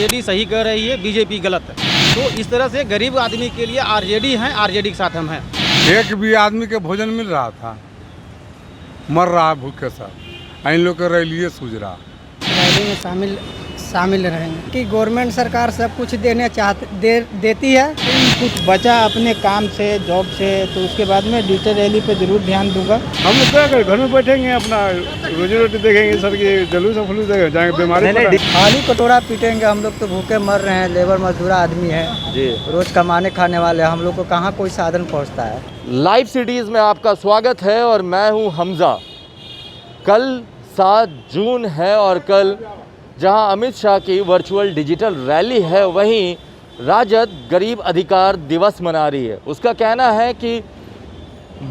RJD सही कह रही है, बीजेपी गलत है। तो इस तरह से गरीब आदमी के लिए आरजेडी है, आरजेडी के साथ हम हैं। एक भी आदमी के भोजन मिल रहा था, मर रहा है भूख के साथ। इन लोग के रैलिए सूझ रहा। रैली में शामिल रहेंगे कि गवर्नमेंट सरकार सब कुछ देती है। कुछ बचा अपने काम से, जॉब से, तो उसके बाद में डिजिटल रैली पे जरूर ध्यान दूंगा। हम लोग क्या करें, घर में बैठेंगे, अपना रोजी रोटी देखेंगे, सर के जलूस फलूस देखेंगे, जाएंगे बीमारी। खाली कटोरा पीटेंगे, हम लोग तो भूखे मर रहे हैं। लेबर मजदूर आदमी है जी, रोज कमाने खाने वाले, हम लोग को कहाँ कोई साधन पहुँचता है। लाइव सिटीज़ में आपका स्वागत है और मैं हूं हमजा। कल 7 जून है और कल जहां अमित शाह की वर्चुअल डिजिटल रैली है, वहीं राजद गरीब अधिकार दिवस मना रही है। उसका कहना है कि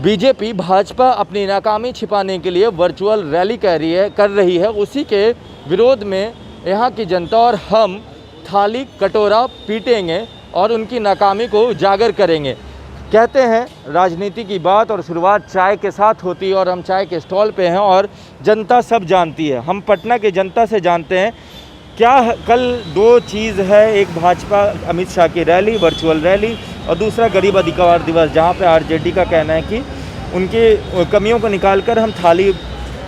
बीजेपी भाजपा अपनी नाकामी छिपाने के लिए वर्चुअल रैली कर रही है। उसी के विरोध में यहाँ की जनता और हम थाली कटोरा पीटेंगे और उनकी नाकामी को उजागर करेंगे। कहते हैं राजनीति की बात और शुरुआत चाय के साथ होती है और हम चाय के स्टॉल पे हैं और जनता सब जानती है। हम पटना के जनता से जानते हैं क्या कल 2 चीज़ है, एक भाजपा अमित शाह की रैली, वर्चुअल रैली, और दूसरा गरीब अधिकार दिवस, जहां पे आरजेडी का कहना है कि उनकी कमियों को निकालकर हम थाली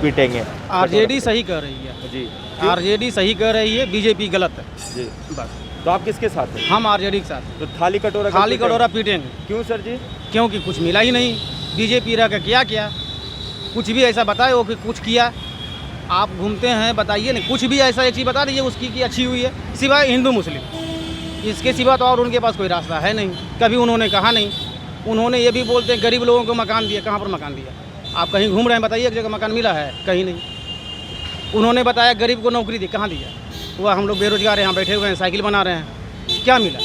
पीटेंगे। आरजेडी सही कह रही है जी, आरजेडी सही कह रही है, बीजेपी गलत है जी। बस। तो आप किसके साथ हैं? हम आरजेडी के साथ। तो थाली कटोरा पीटेंगे। क्यों सर जी? क्योंकि कुछ मिला ही नहीं। बीजेपी रह के क्या कुछ भी ऐसा बताए वो कि कुछ किया। आप घूमते हैं, बताइए ना, कुछ भी ऐसा एक चीज़ बता दीजिए उसकी की अच्छी हुई है, सिवाय हिंदू मुस्लिम। इसके सिवा तो और उनके पास कोई रास्ता है नहीं। कभी उन्होंने कहा नहीं। उन्होंने ये भी बोलते हैं गरीब लोगों को मकान दिया। कहाँ पर मकान दिया? आप कहीं घूम रहे हैं, बताइए एक जगह मकान मिला है? कहीं नहीं। उन्होंने बताया गरीब को नौकरी दी, कहाँ दिया? वह हम लोग बेरोजगार यहाँ बैठे हुए हैं, साइकिल बना रहे हैं, क्या मिला?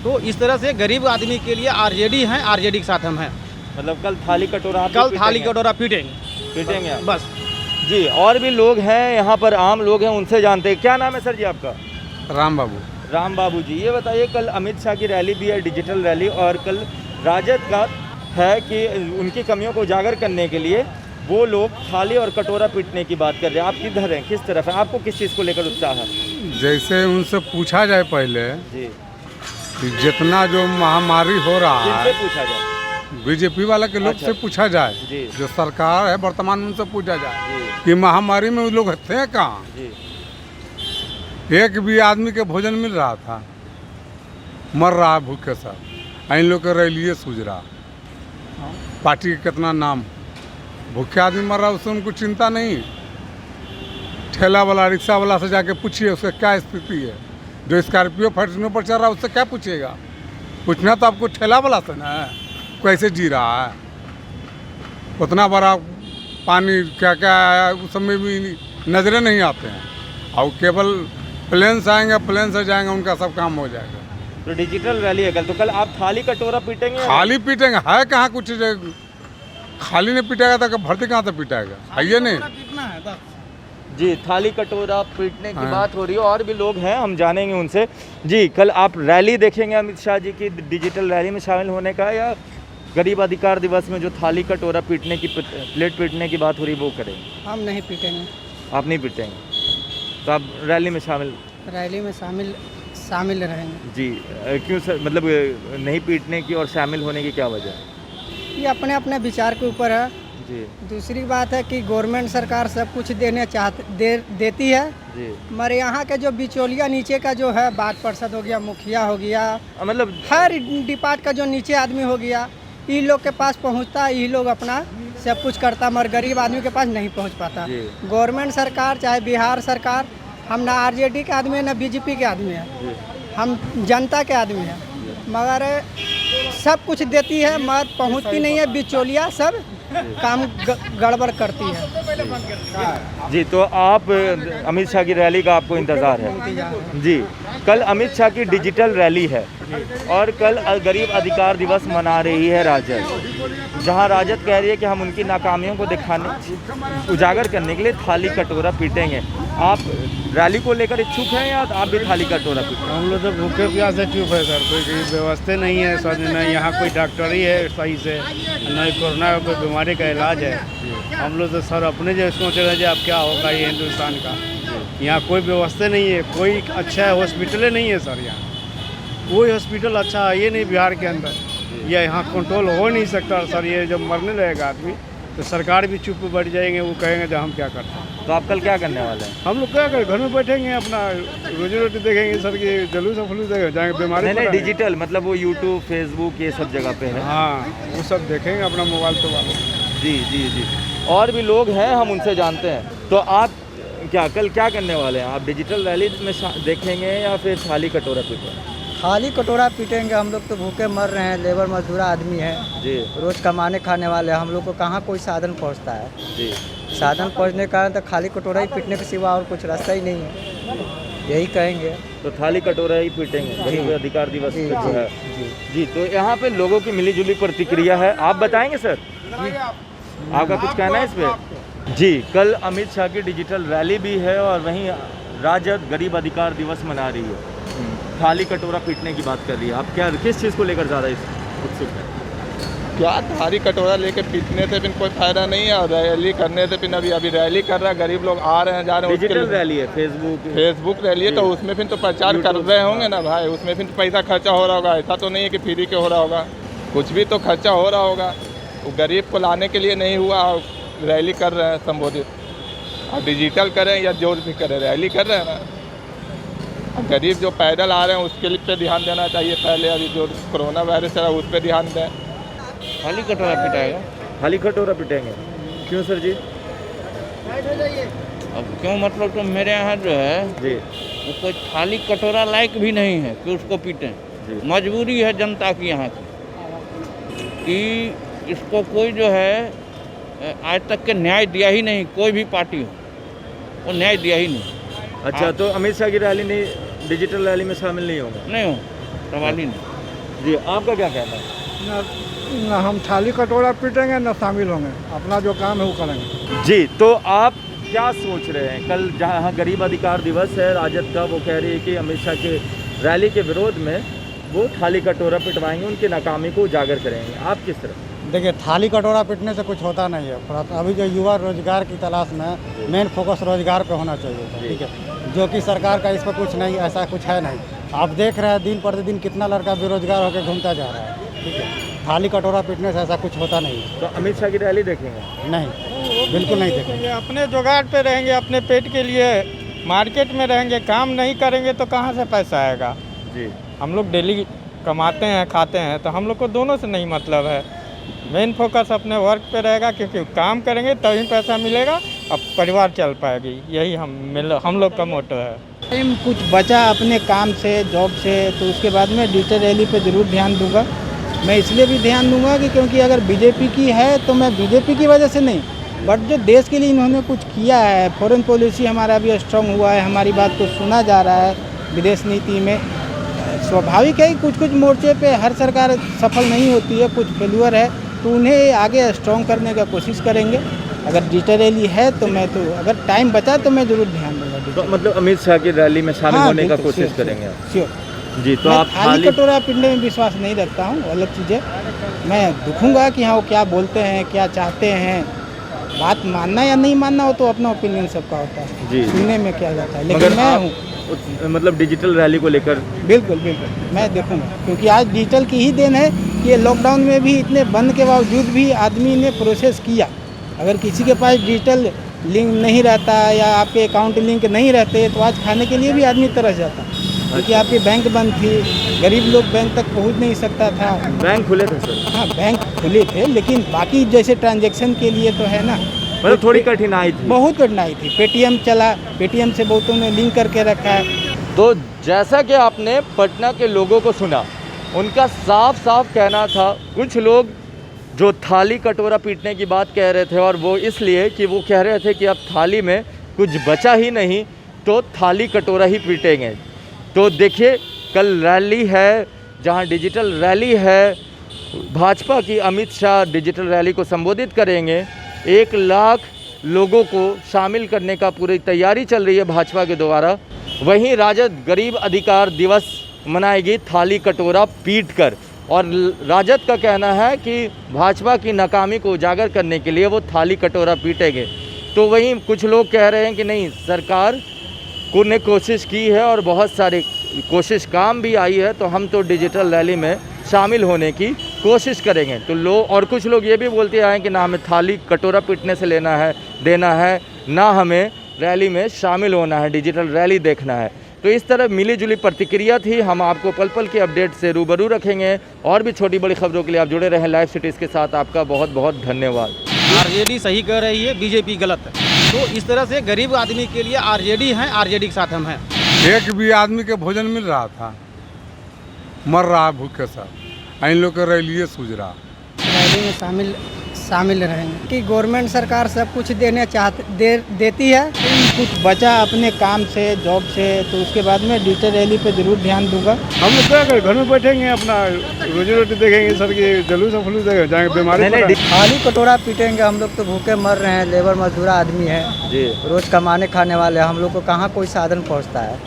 तो इस तरह से गरीब आदमी के लिए आरजेडी है, आरजेडी के साथ हम हैं। मतलब कल थाली कटोरा पीटेंगे बस जी। और भी लोग हैं यहाँ पर, आम लोग हैं, उनसे जानते हैं। क्या नाम है सर जी आपका? राम बाबू जी, ये बताइए कल अमित शाह की रैली भी है, डिजिटल रैली, और कल राजद का है कि उनकी कमियों को उजागर करने के लिए वो लोग थाली और कटोरा पीटने की बात कर रहे हैं। आप किधर हैं, किस तरफ है? आपको किस चीज़ को लेकर उत्साह है? जैसे उनसे पूछा जाए पहले जी कि जितना जो महामारी हो रहा किनसे है, पूछा जाए? बीजेपी वाला के लोग अच्छा। से पूछा जाए जी। जो सरकार है वर्तमान, उनसे पूछा जाए जी कि महामारी में वो लोग थे कहाँ। जी। एक भी आदमी के भोजन मिल रहा था, मर रहा है भूख के साथ। इन लोग के रैलिए सूझ रहा। पार्टी के कितना नाम, भूखे आदमी मर रहा है, उससे उनको चिंता नहीं। ठेला वाला, रिक्शा वाला से जाके पूछिए उसका क्या स्थिति है। जो स्कॉर्पियो फटने पर चल रहा है उससे क्या पूछिएगा? पूछना तो आपको ठेला वाला से ना है, कैसे जी रहा है। उतना बड़ा पानी क्या क्या आया उस समय भी नज़रें नहीं आते हैं। और केवल प्लेन से आएंगे, प्लेन से जाएंगे, उनका सब काम हो जाएगा। तो डिजिटल रैली है कल, तो कल आप थाली कटोरा पीटेंगे? खाली पीटेंगे है कहाँ कुछ? खाली नहीं पीटेगा तो भर्ती कहाँ से पीटेगा? है ये नहीं जी। थाली कटोरा पीटने की बात हो रही है, और भी लोग हैं, हम जानेंगे उनसे। जी, कल आप रैली देखेंगे अमित शाह जी की डिजिटल रैली में शामिल होने का, या गरीब अधिकार दिवस में जो थाली कटोरा पीटने की, प्लेट पीटने की बात हो रही है वो करेंगे? हम नहीं पीटेंगे। आप नहीं पीटेंगे, तो आप रैली में शामिल रहेंगे जी। क्यों सर, मतलब नहीं पीटने की और शामिल होने की क्या वजह है? ये अपने अपने विचार के ऊपर है जी दूसरी बात है कि गवर्नमेंट सरकार सब कुछ देती है जी। मगर यहाँ के जो बिचौलिया नीचे का जो है, वार्ड पार्षद हो गया, मुखिया हो गया, मतलब हर डिपार्ट का जो नीचे आदमी हो गया, ये लोग के पास पहुँचता, ये लोग अपना सब कुछ करता, मगर गरीब आदमी के पास नहीं पहुँच पाता। गवर्नमेंट सरकार चाहे बिहार सरकार, हम ना आरजेडी के आदमी है ना बीजेपी के आदमी है, हम जनता के आदमी हैं, मगर सब कुछ देती है मगर पहुँचती नहीं है। बिचौलिया सब काम गड़बड़ करती है जी। तो आप अमित शाह की रैली का आपको इंतज़ार है जी। कल अमित शाह की डिजिटल रैली है और कल गरीब अधिकार दिवस मना रही है राजद, जहां राजद कह रही है कि हम उनकी नाकामियों को दिखाने, उजागर करने के लिए थाली कटोरा पीटेंगे। आप रैली को लेकर इच्छुक हैं या आप भी थाली कटोरा पीटेंगे? हम लोग तो भूखे प्यासे चुप है सर, कोई व्यवस्था नहीं है सर, न यहाँ कोई डॉक्टर ही है सही से, न कोरोना का कोई बीमारी का इलाज है। हम लोग तो सर अपने जो सोच रहे हैं अब क्या होगा ये हिंदुस्तान का। यहाँ कोई व्यवस्था नहीं है, कोई अच्छा हॉस्पिटल नहीं है सर। यहाँ कोई हॉस्पिटल अच्छा है ये नहीं बिहार के अंदर। ये यहाँ कंट्रोल हो नहीं सकता सर। ये जब मरने लगेगा आदमी तो सरकार भी चुप बैठ जाएंगे, वो कहेंगे जो हम क्या करते हैं। तो आप कल क्या करने वाले हैं? हम लोग क्या करें, घर में बैठेंगे, अपना रोजी रोटी देखेंगे सर। कि जलूस फलूस देखेंगे, जाएंगे बीमारी। नहीं डिजिटल मतलब वो यूट्यूब फेसबुक ये सब जगह पे है। हाँ वो सब देखेंगे अपना मोबाइल तो वाले। जी जी जी। और भी लोग हैं, हम उनसे जानते हैं। तो आप क्या कल क्या करने वाले हैं? आप डिजिटल रैली में देखेंगे या फिर थाली कटोरा पीटेंगे? खाली कटोरा पीटेंगे। हम लोग तो भूखे मर रहे हैं, लेबर मजदूर आदमी है जी रोज कमाने खाने वाले। हम लोग को कहाँ कोई साधन पहुँचता है। जी। साधन पहुँचने के कारण तो खाली कटोरा ही पीटने के सिवा और कुछ रास्ता ही नहीं है। यही कहेंगे। तो थाली कटोरा ही पीटेंगे गरीब अधिकार दिवस जी, पे जो है। जी। जी। तो यहाँ पे लोगों की मिलीजुली प्रतिक्रिया है, आप बताएंगे सर? आपका कुछ कहना है इस पे? जी। कल अमित शाह की डिजिटल रैली भी है और वहीं राजद गरीब अधिकार दिवस मना रही है, थाली कटोरा पीटने की बात कर रही है। आप क्या किस चीज़ को लेकर ज़्यादा उत्सुक हैं? क्या थाली कटोरा लेके पीटने से फिर कोई फायदा नहीं है, और रैली करने से फिर अभी रैली कर रहा है, गरीब लोग आ रहे हैं जा रहे हैं। डिजिटल रैली है, फेसबुक रैली है, तो उसमें फिर तो प्रचार कर रहे होंगे ना भाई। उसमें फिर पैसा खर्चा हो रहा होगा। ऐसा तो नहीं है कि फ्री के हो रहा होगा, कुछ भी तो खर्चा हो रहा होगा। वो गरीब को लाने के लिए नहीं हुआ, रैली कर रहे हैं संबोधित। और डिजिटल करें या जो भी करें, रैली कर रहे हैं ना। गरीब जो पैदल आ रहे हैं उसके पे ध्यान देना चाहिए पहले। अभी जो कोरोना वायरस है उस पर ध्यान दें। खाली कटोरा पिटाएगा? थाली कटोरा पिटेंगे क्यों सर जी? अब क्यों मतलब तो मेरे यहाँ जो है जी वो कोई थाली कटोरा लायक भी नहीं है कि उसको पीटें। जी। मजबूरी है जनता की यहाँ की कि इसको कोई जो है आज तक के न्याय दिया ही नहीं। कोई भी पार्टी हो वो न्याय दिया ही नहीं। अच्छा, तो अमित शाह की रैली नहीं, डिजिटल रैली में शामिल नहीं होगा? नहीं हो, सवाल ही नहीं। जी। आपका क्या कहना है? ना हम थाली कटोरा पीटेंगे ना शामिल होंगे। अपना जो काम है वो करेंगे। जी। तो आप क्या सोच रहे हैं? कल जहाँ गरीब अधिकार दिवस है राजद का, वो कह रही है कि अमित शाह के रैली के विरोध में वो थाली कटोरा पिटवाएंगे, उनकी नाकामी को उजागर करेंगे। आप किस तरह? देखिए, थाली कटोरा पीटने से कुछ होता नहीं है। अभी जो युवा रोजगार की तलाश में मेन फोकस रोजगार पे होना चाहिए। ठीक है, जो कि सरकार का इस पर कुछ नहीं, ऐसा कुछ है नहीं। आप देख रहे हैं दिन प्रतिदिन कितना लड़का बेरोजगार होकर घूमता जा रहा है। ठीक है, थाली कटोरा पीटने से ऐसा कुछ होता नहीं। तो अमित शाह की रैली देखेंगे? नहीं, बिल्कुल नहीं देखेंगे। अपने जुगाड़ पे रहेंगे, अपने पेट के लिए मार्केट में रहेंगे। काम नहीं करेंगे तो कहाँ से पैसा आएगा? जी। हम लोग डेली कमाते हैं, खाते हैं, तो हम लोग को दोनों से नहीं मतलब है। मेन फोकस अपने वर्क पे रहेगा, क्योंकि काम करेंगे तभी पैसा मिलेगा, अब परिवार चल पाएगी। यही हम लोग का मोटो है। टाइम कुछ बचा अपने काम से, जॉब से, तो उसके बाद में डिजिटल रैली पे ज़रूर ध्यान दूंगा। मैं इसलिए भी ध्यान दूंगा कि क्योंकि अगर बीजेपी की है तो मैं बीजेपी की वजह से नहीं, बट जो देश के लिए इन्होंने कुछ किया है, फॉरेन पॉलिसी हमारा भी स्ट्रांग हुआ है, हमारी बात को सुना जा रहा है विदेश नीति में। स्वाभाविक है कि कुछ कुछ मोर्चे पे हर सरकार सफल नहीं होती है, कुछ फेल्यूर है, तो उन्हें आगे स्ट्रॉन्ग करने का कोशिश करेंगे। अगर डिजिटल रैली है तो मैं तो, अगर टाइम बचा तो मैं ज़रूर ध्यान दूंगा। तो मतलब अमित शाह की रैली में शामिल होने का कोशिश करेंगे आप? श्योर। जी। तो मैं आप थाली कटोरा पीटने में विश्वास नहीं रखता हूँ, अलग चीज़ है। मैं दुखूंगा कि हाँ वो क्या बोलते हैं, क्या चाहते हैं। बात मानना या नहीं मानना हो तो अपना ओपिनियन सबका होता है। जी। सुनने में क्या जाता है, लेकिन मगर मैं आप हूँ मतलब डिजिटल रैली को लेकर? बिल्कुल बिल्कुल मैं देखूंगा, क्योंकि आज डिजिटल की ही देन है कि ये लॉकडाउन में भी इतने बंद के बावजूद भी आदमी ने प्रोसेस किया। अगर किसी के पास डिजिटल लिंक नहीं रहता या आपके अकाउंट लिंक नहीं रहते तो आज खाने के लिए भी आदमी तरस जाता, क्योंकि आपकी बैंक बंद थी, गरीब लोग बैंक तक पहुंच नहीं सकता था। बैंक खुले थे सर? हाँ, बैंक खुले थे, लेकिन बाकी जैसे ट्रांजैक्शन के लिए तो है ना, मतलब थोड़ी कठिनाई थी। बहुत कठिनाई थी। पेटीएम चला, पेटीएम से बहुतों ने लिंक करके रखा है। तो जैसा कि आपने पटना के लोगों को सुना, उनका साफ साफ कहना था, कुछ लोग जो थाली कटोरा पीटने की बात कह रहे थे, और वो इसलिए कि वो कह रहे थे कि अब थाली में कुछ बचा ही नहीं तो थाली कटोरा ही पीटेंगे। तो देखिए, कल रैली है, जहां डिजिटल रैली है, भाजपा की अमित शाह डिजिटल रैली को संबोधित करेंगे। 1 लाख लोगों को शामिल करने का पूरी तैयारी चल रही है भाजपा के द्वारा। वहीं राजद गरीब अधिकार दिवस मनाएगी थाली कटोरा पीट कर, और राजद का कहना है कि भाजपा की नाकामी को उजागर करने के लिए वो थाली कटोरा पीटेंगे। तो वहीं कुछ लोग कह रहे हैं कि नहीं, सरकार ने कोशिश की है और बहुत सारी कोशिश काम भी आई है, तो हम तो डिजिटल रैली में शामिल होने की कोशिश करेंगे। तो लोग और कुछ लोग ये भी बोलते आए कि ना हमें थाली कटोरा पीटने से लेना है देना है, ना हमें रैली में शामिल होना है, डिजिटल रैली देखना है। तो इस तरह मिली जुली प्रतिक्रिया थी। हम आपको पल पल के अपडेट से रूबरू रखेंगे और भी छोटी बड़ी खबरों के लिए आप जुड़े रहें लाइव सिटीज़ के साथ। आपका बहुत बहुत धन्यवाद। आरजेडी सही कह रही है, बीजेपी गलत है। तो इस तरह से गरीब आदमी के लिए आरजेडी है, आरजेडी के साथ हम हैं। एक भी आदमी के भोजन मिल रहा था, मर रहा भूखे साथ, इन लोग के रैलिए सूझ रहा। रैली में शामिल रहेंगे कि गवर्नमेंट सरकार सब कुछ देती है। कुछ बचा अपने काम से, जॉब से, तो उसके बाद में डिजिटल रैली पे ज़रूर ध्यान दूंगा। हम लोग क्या करें, घर में बैठेंगे, अपना रोजी रोटी देखेंगे, सर की जलूस फलूस देखेंगे, जाएंगे बीमारी। खाली कटोरा पीटेंगे, हम लोग तो भूखे मर रहे हैं, लेबर मजदूर आदमी है जी, रोज कमाने खाने वाले, हम लोग को कहाँ कोई साधन पहुँचता है।